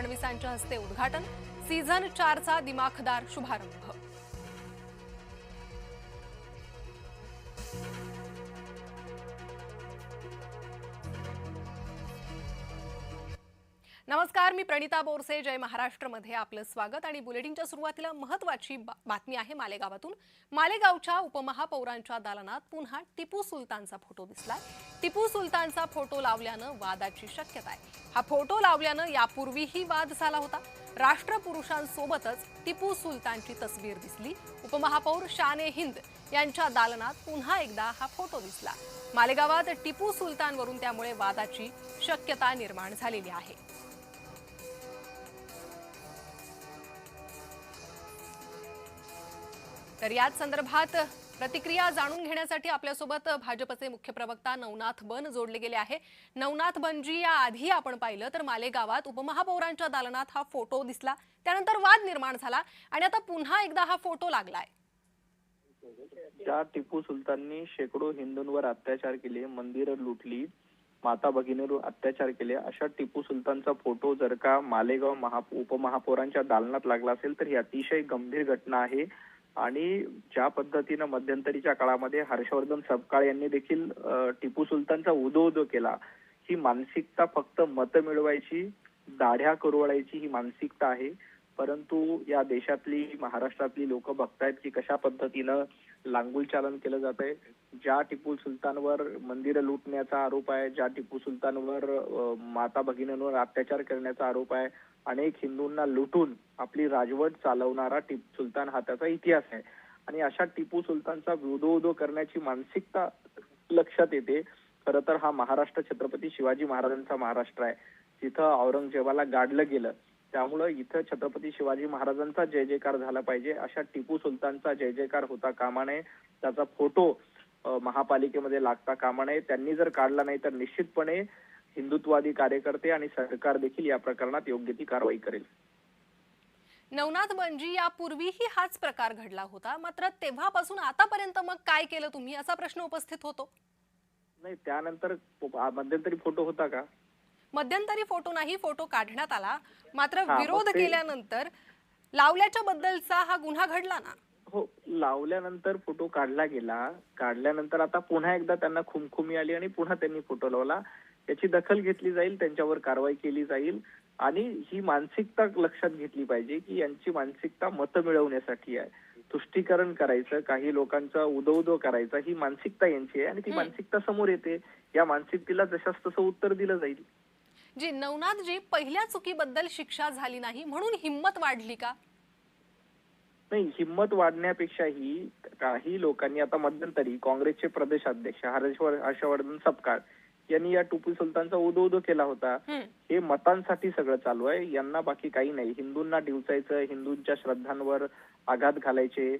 फडणवीसांच्या हस्ते उद्घाटन, सीझन 4चा दिमाखदार शुभारंभ। नमस्कार, मी प्रणिता बोरसे। जय महाराष्ट्र मध्ये आपलं स्वागत। आणि बुलेटिनच्या सुरुवातीला महत्त्वाची बातमी आहे मालेगावातून। मालेगावच्या उपमहापौरांच्या दालनात पुन्हा टिपू सुलतानचा फोटो दिसलाय। टिपू सुलतानचा फोटो लावल्यानं वादाची शक्यता आहे। हा फोटो लावल्यानं यापूर्वीही वाद झाला होता। राष्ट्रपुरुषांसोबतच टिपू सुलतानची तस्वीर दिसली। उपमहापौर शान-ए-हिंद यांच्या दालनात पुन्हा एकदा हा फोटो दिसला। मालेगावात टिपू सुलतानवरून त्यामुळे वादाची शक्यता निर्माण झालेली आहे। तर याच संदर्भात प्रतिक्रिया जाणून घेण्यासाठी आपल्यासोबत भाजपचे मुख्य प्रवक्ता नवनाथ बन जोडले गेले आहे। नवनाथ बनजी, या आधी आपण पाहिलं तर मालेगावात उपमहापौरांच्या दालनात हा फोटो दिसला, त्यानंतर वाद निर्माण झाला आणि आता पुन्हा एकदा हा फोटो लागलाय। ज्या टिपू सुलताननी शेकडो हिंदूंवर अत्याचार केले, मंदिरं लुटली, माता भगिनींवर अत्याचार केले, अशा टिपू सुलतानचा फोटो जर का मालेगाव उपमहापौरांच्या दालनात लागला असेल तर ही अतिशय गंभीर घटना आहे। आणि ज्या पद्धतीने मध्यंतरीच्या काळामध्ये हर्षवर्धन सपकाळ यांनी देखील टिपू सुलतानचा उदो केला, ही मानसिकता फक्त मत मिळवायची, दाढ्या कुरवाळायची ही मानसिकता आहे। परंतु या देशातली, महाराष्ट्रातली लोक बघतायत की कशा पद्धतीनं लांगुल चालन केलं जात आहे। ज्या टिपू सुलतानवर मंदिरं लुटण्याचा आरोप आहे, ज्या टिपू सुलतानवर माता भगिनींवर अत्याचार करण्याचा आरोप आहे, अनेक हिंदूंना लुटून आपली राजवट चालवणारा टिपू सुलतान हा त्याचा इतिहास आहे। आणि अशा टिपू सुलतानचा उदो करण्याची मानसिकता लक्षात येते। खरं तर हा महाराष्ट्र छत्रपती शिवाजी महाराजांचा महाराष्ट्र आहे, जिथं औरंगजेबाला गाडलं गेलं, त्यामुळं इथं छत्रपती शिवाजी महाराजांचा जय जयकार झाला पाहिजे। अशा टिपू सुलतानचा जय जयकार होता कामा नये, त्याचा फोटो महापालिकेमध्ये लागता कामा नये। त्यांनी जर काढला नाही तर निश्चितपणे हिंदुत्ववादी कार्यकर्ते आणि सरकार देखील या प्रकरणात योग्य ती कारवाई करेल। नवनाथ बनजी, यापूर्वीही हाच प्रकार घडला होता, मात्र तेव्हापासून आतापर्यंत मग काय केलं तुम्ही, असा प्रश्न उपस्थित होतो। नाही, त्यानंतर मध्यंतरी फोटो होता का? मध्यंतरी फोटो नाही, फोटो काढण्यात आला, मात्र विरोध केल्यानंतर लावल्याच्या बद्दलचा हा गुन्हा घडला ना। हो, लावल्यानंतर फोटो काढला गेला, काढल्यानंतर आता पुन्हा एकदा त्यांना खुमखुमी आली आणि पुन्हा त्यांनी फोटो लावला। याची दखल घेतली जाईल, त्यांच्यावर कारवाई केली जाईल। आणि ही मानसिकता लक्षात घेतली पाहिजे की यांची मानसिकता मत मिळवण्यासाठी आहे, तुष्टीकरण करायचं, काही लोकांचा उदो करायचा, ही मानसिकता यांची आहे आणि ती मानसिकता समोर येते। या मानसिकतेला जशास तसं उत्तर दिलं जाईल। जी नवनाथ जी, पहिल्या चुकीबद्दल शिक्षा झाली नाही म्हणून हिम्मत वाढली का? नाही, हिम्मत वाढण्यापेक्षाही काही लोकांनी, आता मध्यंतरी काँग्रेसचे प्रदेशाध्यक्ष हर्षवर्धन सपकाळ यांनी या टिपू सुलतानचा उदो केला होता। हे मतांसाठी सगळं चालू आहे, यांना बाकी काही नाही। हिंदूंना डिवचायचं, हिंदूंच्या श्रद्धांवर आघात घालायचे।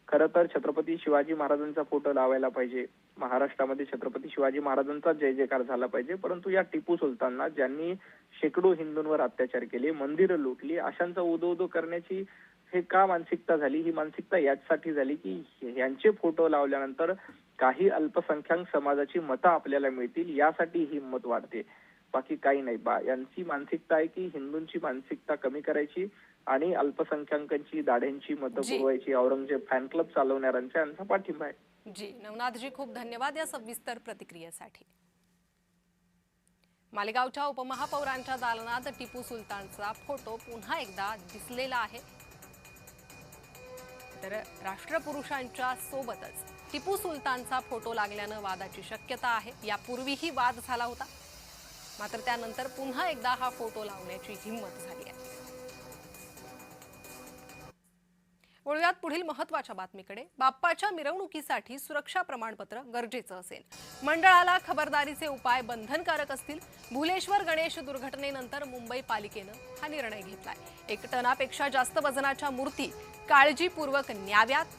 खरं तर छत्रपती शिवाजी महाराजांचा फोटो लावायला पाहिजे, महाराष्ट्रामध्ये छत्रपती शिवाजी महाराजांचा जय जयकार झाला पाहिजे। परंतु या टिपू सुलतानना, ज्यांनी शेकडो हिंदूंवर अत्याचार केले, मंदिरं लुटली, अशांचा उदो करण्याची हे का मानसिकता झाली? ही मानसिकता यासाठी झाली की यांचे फोटो लावल्यानंतर काही अल्पसंख्याक समाजाची मतं आपल्याला मिळतील, यासाठी हिंमत वाढते, बाकी काही नाही। यांची मानसिकता आहे की हिंदूंची मानसिकता कमी करायची आणि अल्पसंख्याकांची, दाढ्यांची मतं पुरवायची। औरंगजेब फॅन क्लब चालवणाऱ्यांचा यांचा पाठिंबा आहे। जी नवनाथजी, खूप धन्यवाद या सविस्तर प्रतिक्रियेसाठी। मालेगावच्या उपमहापौरांच्या दालनात टिपू सुलतानचा फोटो पुन्हा एकदा दिसलेला आहे। तर राष्ट्रपुरुषांच्या सोबतच टिपू सुलतानचा फोटो लागल्यानं वादाची शक्यता आहे। यापूर्वीही वाद झाला होता, मात्र त्यानंतर पुन्हा एकदा हा फोटो लावण्याची हिम्मत झाली आहे। वळूयात पुढील महत्त्वाच्या बातमीकडे। बाप्पाच्या मिरवणुकीसाठी सुरक्षा प्रमाणपत्र गरजेचं असेल, मंडळाला खबरदारीचे उपाय बंधनकारक असतील। भुलेश्वर गणेश दुर्घटनेनंतर मुंबई पालिकेनं हा निर्णय घेतलाय। 1 टनापेक्षा जास्त वजनाच्या मूर्ती काळजीपूर्वक न्याव्यात,